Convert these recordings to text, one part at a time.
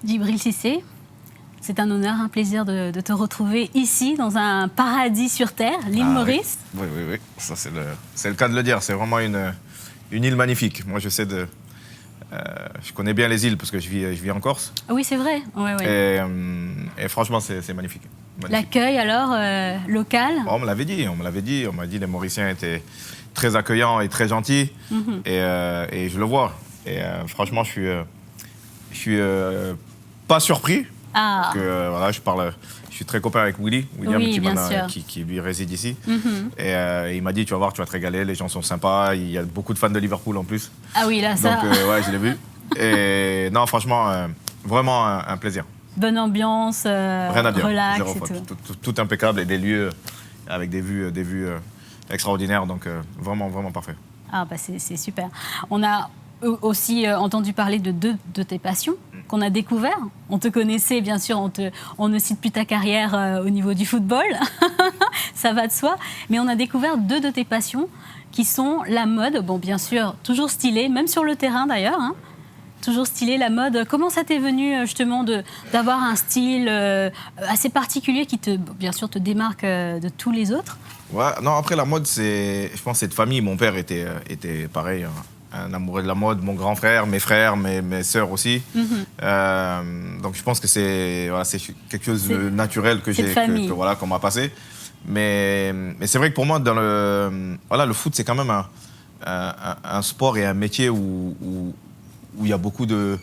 Djibril Cissé, c'est un honneur, un plaisir de te retrouver ici, dans un paradis sur Terre, l'île Maurice. Oui, oui, oui, ça c'est le cas de le dire. C'est vraiment une île magnifique. Moi, je connais bien les îles parce que je vis en Corse. Ah oui, c'est vrai. Ouais, ouais. Et franchement, c'est magnifique. L'accueil, alors, local? On me l'avait dit. On m'a dit que les Mauriciens étaient très accueillants et très gentils. Et je le vois. Et franchement, je suis pas surpris. Ah. Parce que voilà, je suis très copain avec William Oui, qui lui réside ici. Et il m'a dit, tu vas voir, tu vas te régaler, les gens sont sympas, il y a beaucoup de fans de Liverpool en plus. Ah oui, là, ça... Donc ouais, je l'ai vu. Et non, franchement, vraiment un plaisir. Bonne ambiance, rien à dire. relax et tout impeccable et des lieux avec des vues extraordinaires, donc vraiment, vraiment parfait. Ah bah c'est super. On a aussi entendu parler de deux de tes passions qu'on a découvert. On te connaissait, bien sûr, on ne cite plus ta carrière au niveau du football, ça va de soi, mais on a découvert deux de tes passions qui sont la mode, bon bien sûr, toujours stylée, même sur le terrain d'ailleurs, hein, toujours stylée, la mode. Comment ça t'est venu justement d'avoir un style assez particulier qui, bien sûr, te démarque de tous les autres? Ouais, non, après la mode, je pense que c'est de famille. Mon père était pareil, un amoureux de la mode, mon grand frère, mes sœurs aussi. Donc je pense que c'est quelque chose de naturel qu'on m'a passé. Mais c'est vrai que pour moi, le foot, c'est quand même un sport et un métier où il y a beaucoup de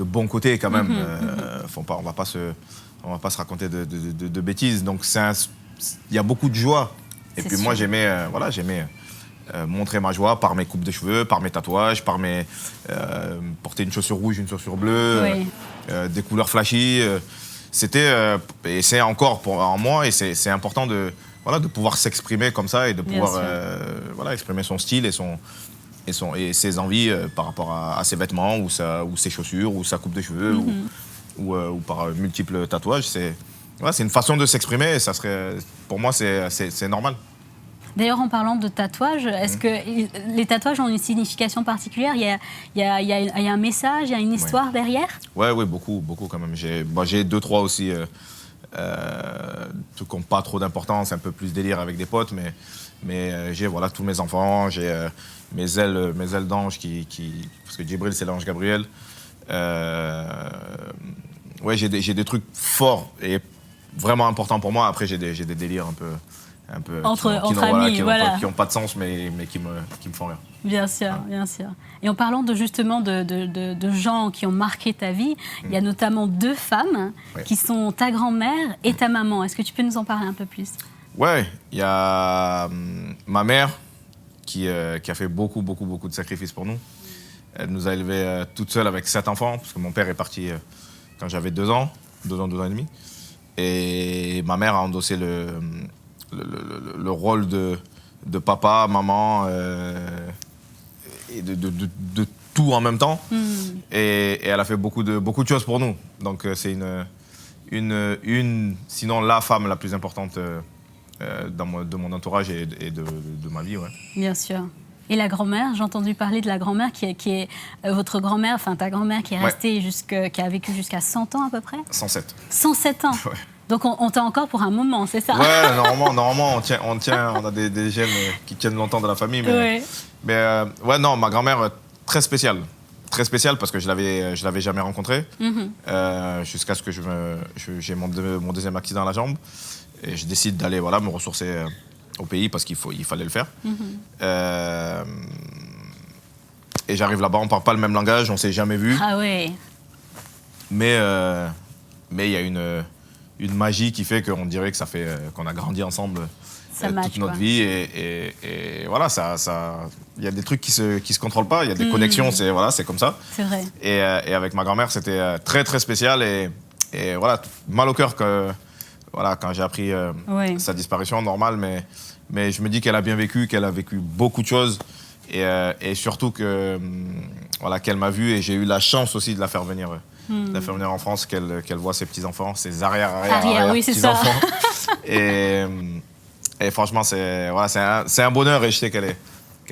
bons côtés quand même. On va pas se raconter de bêtises. Donc il y a beaucoup de joie. Et puis moi, j'aimais montrer ma joie par mes coupes de cheveux, par mes tatouages, par porter une chaussure rouge, une chaussure bleue, des couleurs flashy. Et c'est encore en moi, et c'est important de pouvoir s'exprimer comme ça et de pouvoir exprimer son style et ses envies par rapport à ses vêtements ou ses chaussures ou sa coupe de cheveux ou par multiples tatouages. C'est une façon de s'exprimer et pour moi, c'est normal. D'ailleurs, en parlant de tatouages, est-ce que les tatouages ont une signification particulière? Il y a un message, il y a une histoire derrière? Oui, beaucoup quand même. J'ai 2-3 aussi, trucs qui n'ont pas trop d'importance, un peu plus délire avec des potes, mais j'ai tous mes enfants, j'ai mes ailes d'ange parce que Djibril, c'est l'ange Gabriel. J'ai des trucs forts et vraiment importants pour moi. Après, j'ai des délires un peu entre amis, qui n'ont pas de sens, mais qui me font rire. Bien sûr, bien sûr. Et en parlant justement de gens qui ont marqué ta vie, il y a notamment 2 femmes qui sont ta grand-mère et ta maman. Est-ce que tu peux nous en parler un peu plus? Ouais, il y a ma mère qui a fait beaucoup de sacrifices pour nous. Elle nous a élevés toute seule avec 7 enfants, parce que mon père est parti quand j'avais 2 ans et demi. Et ma mère a endossé le rôle de papa, maman, et de tout en même temps. Et elle a fait beaucoup de choses pour nous. Donc c'est sinon la femme la plus importante de mon entourage et de ma vie. Ouais. Bien sûr. Et la grand-mère, j'ai entendu parler de la grand-mère qui est votre grand-mère, enfin ta grand-mère qui est restée qui a vécu jusqu'à 100 ans à peu près? 107. 107 ans. Ouais. Donc on t'a encore pour un moment, c'est ça? Ouais, normalement on a des gènes qui tiennent longtemps dans la famille. Mais non, ma grand-mère, très spéciale parce que je l'avais jamais rencontrée jusqu'à ce que j'ai mon deuxième accident à la jambe. Et je décide d'aller me ressourcer au pays parce qu'il fallait le faire. Et j'arrive là-bas, on ne parle pas le même langage, on ne s'est jamais vu. Ah ouais. Mais il y a une magie qui fait qu'on dirait que ça fait qu'on a grandi ensemble toute notre vie. Et voilà, il y a des trucs qui se contrôlent pas, il y a des connexions, c'est comme ça. C'est vrai. Et avec ma grand-mère, c'était très, très spécial. Et voilà, mal au cœur quand j'ai appris sa disparition, normal, mais je me dis qu'elle a bien vécu, qu'elle a vécu beaucoup de choses et surtout qu'elle m'a vu et j'ai eu la chance aussi de la faire venir en France, qu'elle voit ses petits-enfants, ses arrière petits-enfants. Et franchement, c'est un bonheur et je sais qu'elle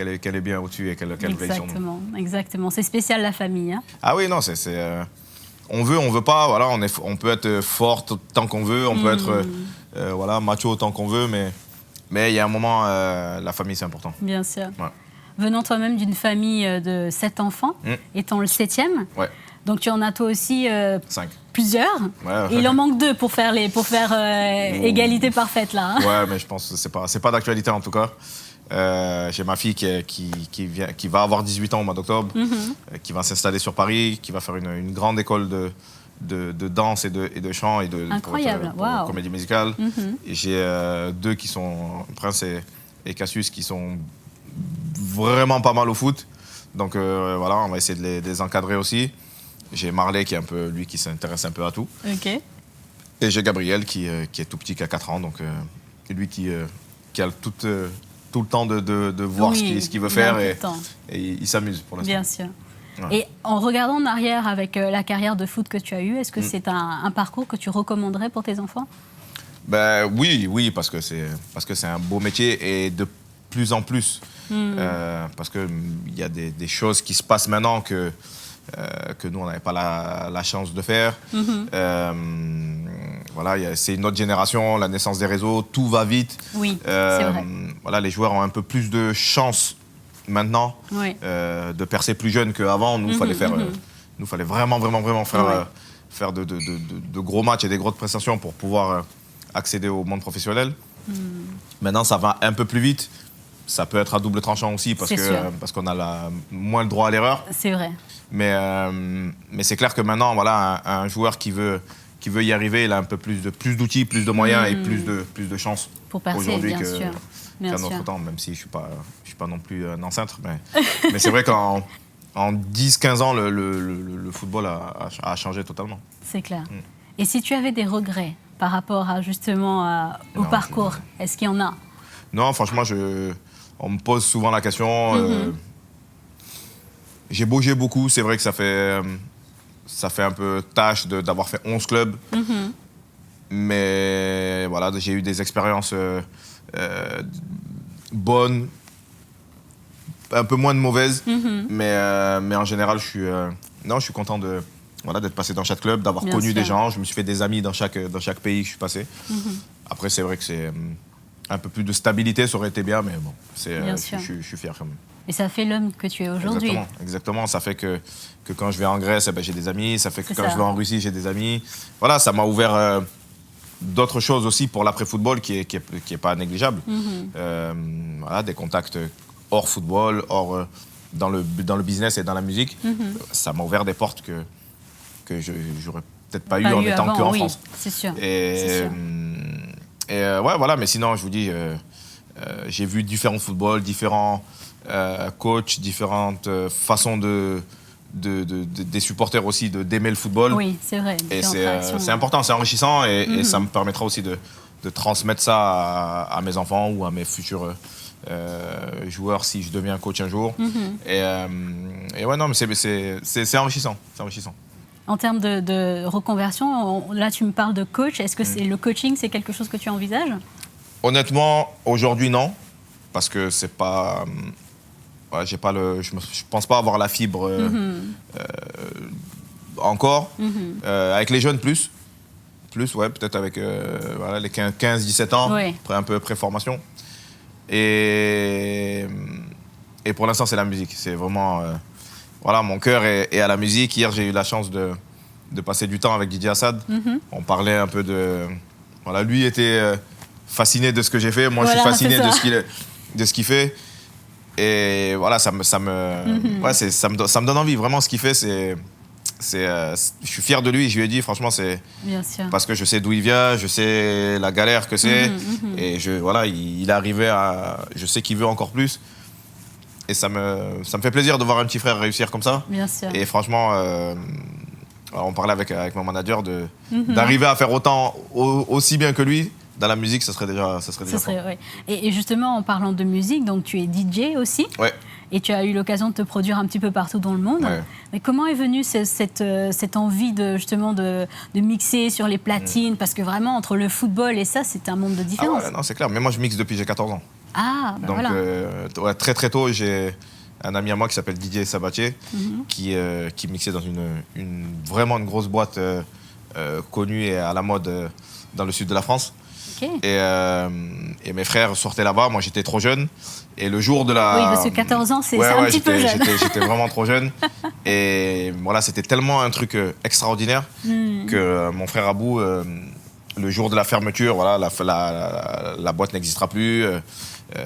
est bien au-dessus et qu'elle veille sur nous. Exactement. C'est spécial la famille. Hein. Ah oui, non, on veut pas, voilà, on peut être fort tant qu'on veut, on peut être voilà, macho tant qu'on veut, mais il y a un moment, la famille, c'est important. Bien sûr. Ouais. Venant toi-même d'une famille de 7 enfants, étant le 7e, Ouais. donc tu en as toi aussi 5. plusieurs. Ouais. Et il en manque 2 pour faire égalité parfaite là. Hein. Ouais, mais je pense que c'est pas d'actualité en tout cas. J'ai ma fille qui va avoir 18 ans au mois d'octobre, qui va s'installer sur Paris, qui va faire une grande école de danse et de chant et Incroyable, pour wow. comédie musicale. Et j'ai 2 qui sont, Prince et Cassius, qui sont vraiment pas mal au foot. Donc voilà, on va essayer de les encadrer aussi. J'ai Marley qui est un peu, lui, qui s'intéresse un peu à tout. Ok. Et j'ai Gabriel qui est tout petit, qui a 4 ans, donc lui qui a tout le temps de voir ce qu'il veut faire et il s'amuse pour l'instant. Bien sûr. Ouais. Et en regardant en arrière avec la carrière de foot que tu as eue, est-ce que c'est un parcours que tu recommanderais pour tes enfants? Ben, oui, parce que c'est un beau métier et de plus en plus. Parce qu'il y a des choses qui se passent maintenant que nous, on n'avait pas la chance de faire. Voilà, c'est une autre génération, la naissance des réseaux, tout va vite. Oui, c'est vrai. Voilà, les joueurs ont un peu plus de chance maintenant de percer plus jeune qu'avant. Nous, fallait vraiment faire de gros matchs et des grosses prestations pour pouvoir accéder au monde professionnel. Maintenant, ça va un peu plus vite. Ça peut être à double tranchant aussi parce qu'on a moins le droit à l'erreur. C'est vrai. Mais c'est clair que maintenant, voilà, un joueur qui veut y arriver, il a un peu plus d'outils, plus de moyens et plus de chances pour percer, aujourd'hui qu'à notre temps, même si je suis pas non plus un ancêtre. Mais c'est vrai qu'en 10-15 ans, le football a changé totalement. C'est clair. Et si tu avais des regrets par rapport à justement au parcours, est-ce qu'il y en a? Non, franchement, on me pose souvent la question. J'ai bougé beaucoup, c'est vrai que ça fait un peu tâche d'avoir fait 11 clubs. Mais voilà, j'ai eu des expériences bonnes, un peu moins de mauvaises. Mais en général, je suis content d'être passé dans chaque club, d'avoir connu des gens. Je me suis fait des amis dans chaque pays que je suis passé. Après, c'est vrai que c'est un peu plus de stabilité, ça aurait été bien, mais bon, je suis fier quand même. Et ça fait l'homme que tu es aujourd'hui. Exactement. Ça fait que quand je vais en Grèce, j'ai des amis. Ça fait que quand je vais en Russie, j'ai des amis. Voilà, ça m'a ouvert d'autres choses aussi pour l'après-football qui est pas négligeable. Voilà, des contacts hors football, dans le business et dans la musique. Ça m'a ouvert des portes que j'aurais peut-être pas eu en étant qu'en France. C'est sûr. Et ouais, voilà, mais sinon, je vous dis, j'ai vu différents footballs, différents coachs, différentes façons des supporters aussi d'aimer le football. Oui, c'est vrai. Et c'est important, c'est enrichissant et ça me permettra aussi de transmettre ça à mes enfants ou à mes futurs joueurs si je deviens coach un jour. Et ouais, non, mais c'est enrichissant. C'est enrichissant. En termes de reconversion, là tu me parles de coach. Est-ce que le coaching, c'est quelque chose que tu envisages? Honnêtement, aujourd'hui non, parce que c'est pas, je pense pas avoir la fibre encore. Avec les jeunes plus ouais, peut-être avec voilà, les 15-17 ans, un peu pré-formation. Et pour l'instant, c'est la musique. C'est vraiment voilà, mon cœur est à la musique. Hier, j'ai eu la chance de passer du temps avec Didier Assad. On parlait un peu de... Voilà, lui était fasciné de ce que j'ai fait. Moi, je suis fasciné de ce qu'il fait. Et voilà, ça me donne envie. Vraiment, ce qu'il fait, je suis fier de lui. Je lui ai dit, franchement, c'est parce que je sais d'où il vient, je sais la galère que c'est. Et voilà, il est arrivé je sais qu'il veut encore plus. Et ça me fait plaisir de voir un petit frère réussir comme ça. Bien sûr. Et franchement, on parlait avec mon manager d'arriver à faire autant, aussi bien que lui. Dans la musique, ça serait déjà fort. Ouais. Et justement, en parlant de musique, donc tu es DJ aussi. Ouais. Et tu as eu l'occasion de te produire un petit peu partout dans le monde. Ouais. Mais comment est venue cette envie justement de mixer sur les platines? Parce que vraiment, entre le football et ça, c'est un monde de différence. Non, c'est clair. Mais moi, je mixe depuis que j'ai 14 ans. Ah, bah donc, voilà. très très tôt, un ami à moi qui s'appelle Didier Sabatier, qui mixait dans vraiment une grosse boîte connue et à la mode dans le sud de la France. Okay. Et mes frères sortaient là-bas, moi j'étais trop jeune. Et le jour de la... Oui, parce que 14 ans, c'est un petit peu jeune. J'étais vraiment trop jeune. Et voilà, c'était tellement un truc extraordinaire que mon frère Abou, le jour de la fermeture, voilà, la boîte n'existera plus.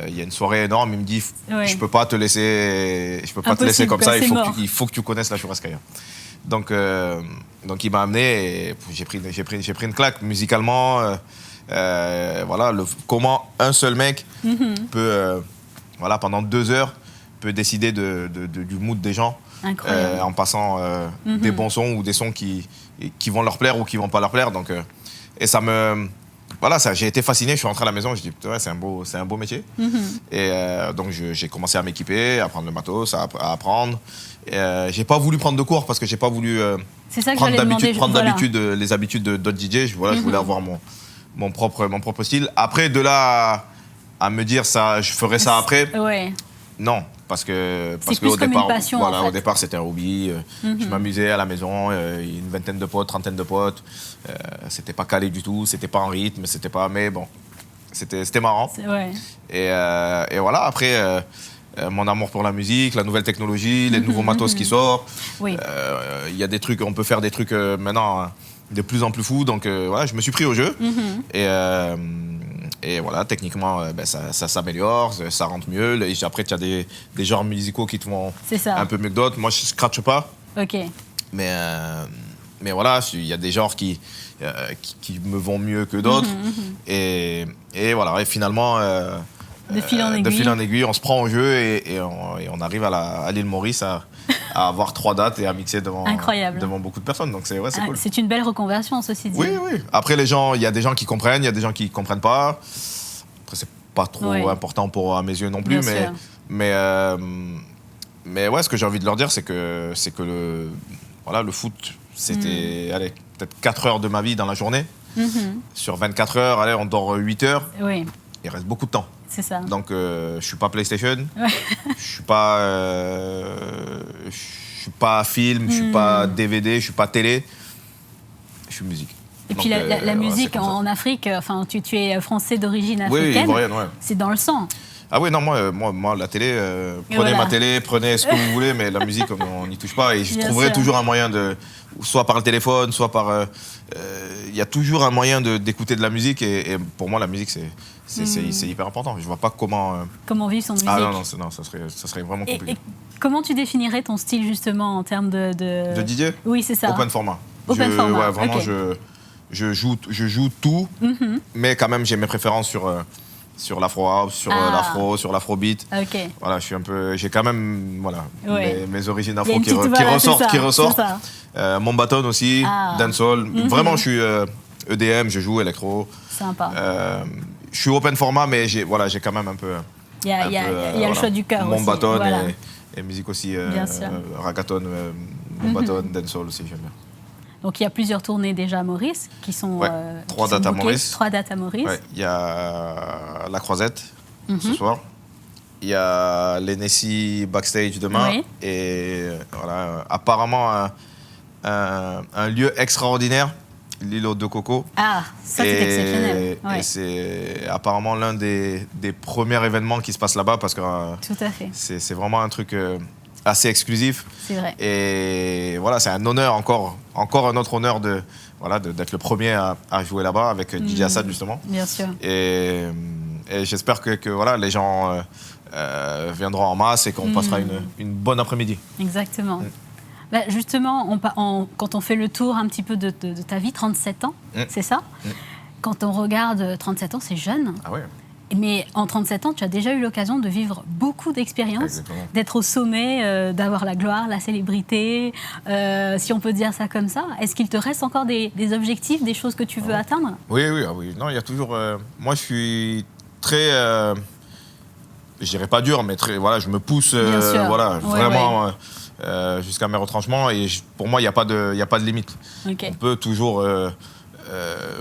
Il y a une soirée énorme, il me dit je peux pas te laisser, comme ça, il faut que tu connaisses la Churrascaria. Donc il m'a amené et j'ai pris une claque musicalement. Voilà, comment un seul mec peut, voilà, pendant 2 heures, peut décider du mood des gens en passant des bons sons ou des sons qui vont leur plaire ou qui vont pas leur plaire. Donc, et ça me... Voilà, j'ai été fasciné, je suis rentré à la maison, je dis ouais, c'est un beau métier. Et donc j'ai commencé à m'équiper, à prendre le matos, à apprendre. J'ai pas voulu prendre de cours parce que j'ai pas voulu prendre les habitudes d'autres DJ. Je voulais avoir mon propre style. Après, de là à me dire ça, je ferai ça après. Ouais. Non, parce que au départ, passion, voilà, en fait. Au départ c'était un hobby. Je m'amusais à la maison, une vingtaine de potes, trentaine de potes. C'était pas calé du tout, c'était pas en rythme, c'était pas. Mais bon, c'était marrant. Ouais. Et voilà. Après, mon amour pour la musique, la nouvelle technologie, les nouveaux matos qui sortent. Oui. Il y a des trucs, on peut faire des trucs maintenant de plus en plus fous. Donc voilà, je me suis pris au jeu. Et voilà, techniquement, ça s'améliore, ça rentre mieux. Après, tu as des genres musicaux qui te vont un peu mieux que d'autres. Moi, je ne scratche pas. Ok. Mais voilà, il y a des genres qui me vont mieux que d'autres. Et voilà, et finalement, de fil en aiguille, on se prend au jeu et on arrive à l'île Maurice à avoir 3 dates et à mixer devant beaucoup de personnes. Donc c'est cool. C'est une belle reconversion, ceci dit. Oui. Après, il y a des gens qui comprennent, il y a des gens qui ne comprennent pas. Après, c'est pas trop important à mes yeux non plus. Mais ouais, ce que j'ai envie de leur dire, c'est que le foot, c'était peut-être 4 heures de ma vie dans la journée. Sur 24 heures, allez, on dort 8 heures. Oui. Il reste beaucoup de temps. C'est ça. Donc, je suis pas PlayStation, je suis pas film, je suis pas DVD, je suis pas télé, je suis musique. Et puis la musique en Afrique, enfin, tu es français d'origine africaine. Oui, ivoirienne, ouais. C'est dans le sang. Ah oui, non, moi la télé, prenez ma télé, prenez ce que vous voulez, mais la musique, on n'y touche pas. Et je trouverai toujours un moyen soit par le téléphone, soit par... Il y a toujours un moyen d'écouter de la musique. Et pour moi, la musique, c'est hyper important. Je vois pas comment... Comment vivre son musique. Ah non, ça serait vraiment compliqué. Et comment tu définirais ton style, justement, en termes de... De DJ ? Oui, c'est ça. Open format. Open format, ouais, vraiment, je joue tout, mais quand même, j'ai mes préférences sur l'afro house, sur l'afro, sur l'afrobeat. Ok. Voilà, j'ai quand même mes origines afro qui ressortent. Mon bâton aussi, dancehall. Vraiment, je suis EDM, je joue électro. Sympa. Je suis open format, mais j'ai quand même un peu. Il y a le choix du cœur aussi. Mon bâton et musique aussi, ragaton, mon bâton, dancehall aussi, j'aime bien. Donc il y a plusieurs tournées déjà à Maurice qui sont 3 dates à Maurice. 3 dates à Maurice. Il y a la Croisette ce soir. Il y a l'Hennessy backstage demain. Et voilà, apparemment un lieu extraordinaire, l'îlot de Coco. Ah, ça c'est exceptionnel. Et c'est apparemment l'un des premiers événements qui se passe là-bas parce que tout à fait. C'est vraiment un truc assez exclusif. C'est vrai. Et voilà, c'est un honneur, encore un autre honneur d'être le premier à jouer là-bas avec DJ Assad, justement. Bien sûr. Et j'espère que voilà, les gens viendront en masse et qu'on passera une bonne après-midi. Exactement. Bah justement, quand on fait le tour un petit peu de ta vie, 37 ans, c'est ça ? Quand on regarde 37 ans, c'est jeune. Ah ouais. Mais en 37 ans, tu as déjà eu l'occasion de vivre beaucoup d'expériences, d'être au sommet, d'avoir la gloire, la célébrité, si on peut dire ça comme ça. Est-ce qu'il te reste encore des objectifs, des choses que tu veux atteindre ? Oui. Non, il y a toujours... moi, je suis très... je dirais pas dur, mais très... Voilà, je me pousse vraiment jusqu'à mes retranchements. Et pour moi, il n'y a pas de limite. Okay. On peut toujours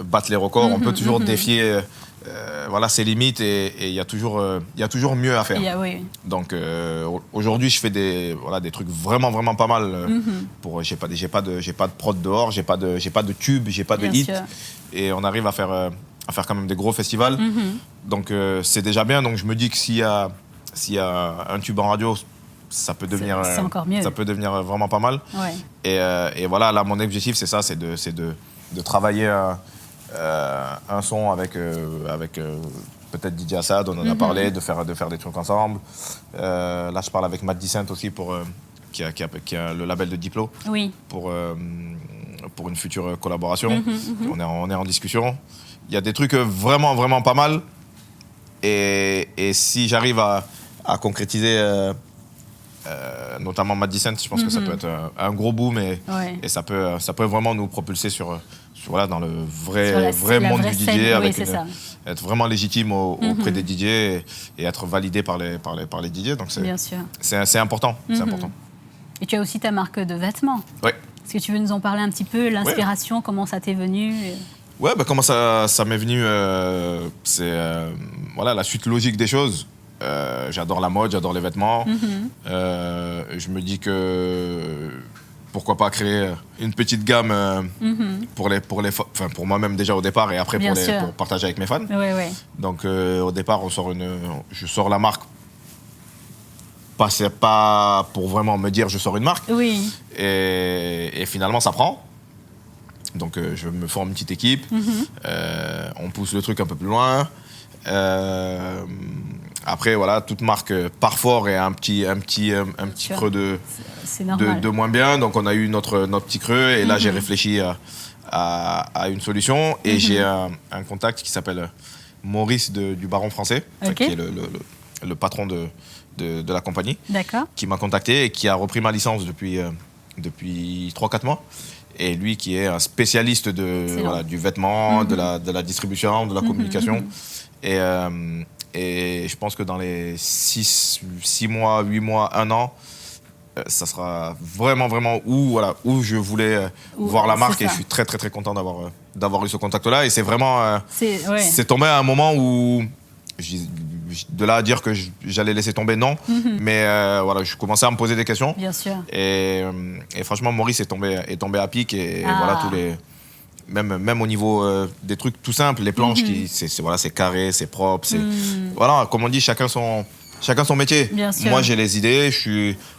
battre les records, on peut toujours défier... voilà, ses limites et il y a toujours mieux à faire. Oui. Donc aujourd'hui, je fais des trucs vraiment pas mal. J'ai pas de prod dehors, j'ai pas de tube, j'ai pas de hit, et on arrive à faire quand même des gros festivals. Donc c'est déjà bien. Donc je me dis que s'il y a un tube en radio, ça peut devenir c'est encore mieux. Ça peut devenir vraiment pas mal. Ouais. Et voilà, là mon objectif c'est ça, c'est de travailler un son avec peut-être DJ Assad, on en a parlé, de faire des trucs ensemble. Là, je parle avec Matt Decent aussi, qui a le label de Diplo, oui. pour une future collaboration. On est en discussion. Il y a des trucs vraiment pas mal. Et si j'arrive à concrétiser, notamment Matt Decent, je pense que ça peut être un gros boom et ça peut vraiment nous propulser dans le vrai monde du DJ, avec être vraiment légitime auprès des DJ et être validé par les DJ. Donc c'est important. C'est important. Et tu as aussi ta marque de vêtements. Oui. Est-ce que tu veux nous en parler un petit peu, l'inspiration, comment ça t'est venu? Ouais, comment ça m'est venu, c'est la suite logique des choses. J'adore la mode, j'adore les vêtements. Je me dis que pourquoi pas créer une petite gamme pour moi-même déjà au départ et après pour partager avec mes fans. Oui. Donc au départ, je sors la marque. C'est pas pour vraiment me dire je sors une marque. Oui. Et finalement, ça prend. Donc je me forme une petite équipe. On pousse le truc un peu plus loin. Après, voilà, toute marque part fort et un petit creux de moins bien. Donc, on a eu notre petit creux. Et là, j'ai réfléchi à une solution. Et j'ai un contact qui s'appelle Maurice du Baron Français, qui est le patron de la compagnie, qui m'a contacté et qui a repris ma licence depuis 3-4 mois. Et lui, qui est un spécialiste du vêtement, de la distribution, de la communication. Et je pense que dans les 6 mois, 8 mois, 1 an, ça sera vraiment où je voulais voir la marque. Et je suis très content d'avoir eu ce contact-là. Et c'est vraiment... c'est tombé à un moment où... De là à dire que j'allais laisser tomber, non. Mais je commençais à me poser des questions. Bien sûr. Et franchement, Maurice est tombé à pic. Et voilà, tous les... Même au niveau des trucs tout simples, les planches, c'est carré, c'est propre. Voilà, comme on dit, chacun son métier. Moi, j'ai les idées,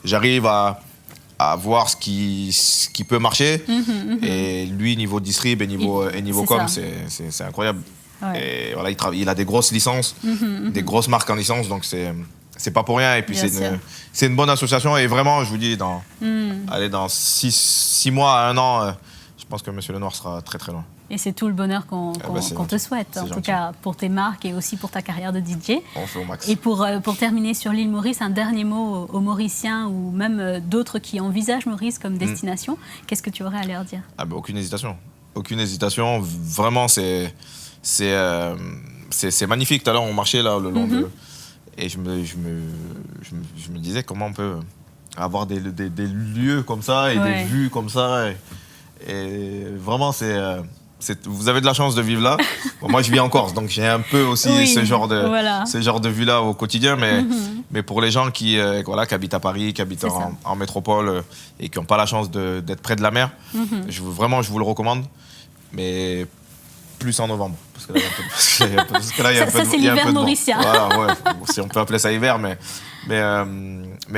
j'arrive à voir ce qui peut marcher. Et lui, niveau distrib et niveau com, c'est incroyable. Ouais. Et voilà, il a des grosses licences, des grosses marques en licence, donc c'est pas pour rien. Et puis c'est une bonne association. Et vraiment, je vous dis, dans 6 mois à 1 an, je pense que Monsieur Lenoir sera très loin. Et c'est tout le bonheur qu'on te souhaite, en tout cas pour tes marques et aussi pour ta carrière de DJ. On fait au max. Et pour terminer sur l'île Maurice, un dernier mot aux Mauriciens ou même d'autres qui envisagent Maurice comme destination. Qu'est-ce que tu aurais à leur dire? Aucune hésitation. Aucune hésitation. Vraiment, c'est magnifique. Tout à l'heure, on marchait là, le long de... Et je me disais comment on peut avoir des lieux comme ça et des vues comme ça. Et vraiment, vous avez de la chance de vivre là. Bon, moi, je vis en Corse, donc j'ai un peu aussi ce genre de vue-là au quotidien. Mais pour les gens qui habitent à Paris, qui habitent en métropole et qui n'ont pas la chance d'être près de la mer, je vous le recommande. Mais plus en novembre. Parce que là, il y a un peu de... Ça, c'est l'hiver mauricien. Voilà, si on peut appeler ça hiver, mais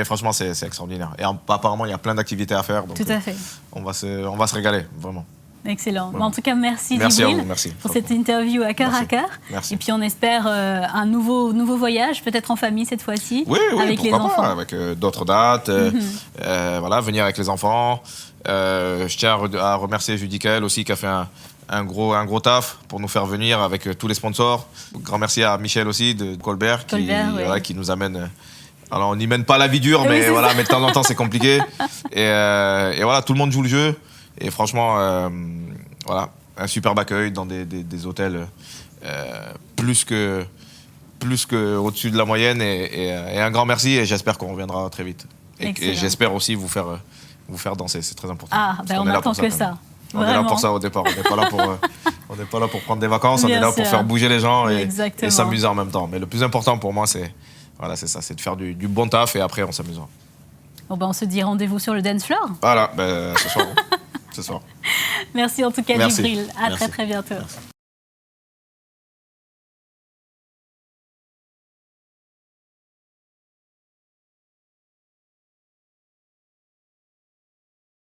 franchement, c'est extraordinaire. Et apparemment, il y a plein d'activités à faire. Donc, tout à fait. On va se régaler, vraiment. Excellent. En tout cas, merci Djibril pour cette interview à cœur à cœur. Merci. Et puis on espère un nouveau voyage, peut-être en famille cette fois-ci, avec les enfants. Pas, avec d'autres dates, venir avec les enfants. Je tiens à remercier Judicaël aussi qui a fait un gros taf pour nous faire venir avec tous les sponsors. Grand merci à Michel aussi de Colbert qui nous amène. Alors on n'y mène pas la vie dure, mais de temps en temps c'est compliqué. Et voilà, tout le monde joue le jeu. Et franchement, un superbe accueil dans des hôtels plus que au-dessus de la moyenne. Et un grand merci. Et j'espère qu'on reviendra très vite. Et j'espère aussi vous faire danser. C'est très important. On n'attend que ça. On est là pour ça au départ. On n'est pas là On n'est pas là pour prendre des vacances, on Bien est là sûr. pour faire bouger les gens et Exactement. s'amuser en même temps. Mais le plus important pour moi, c'est ça, c'est de faire du bon taf et après on s'amusera. Bon, on se dit rendez-vous sur le dance floor. Voilà, ce soir. Ce soir. Merci en tout cas, Merci. Djibril. À Merci. très bientôt. Merci.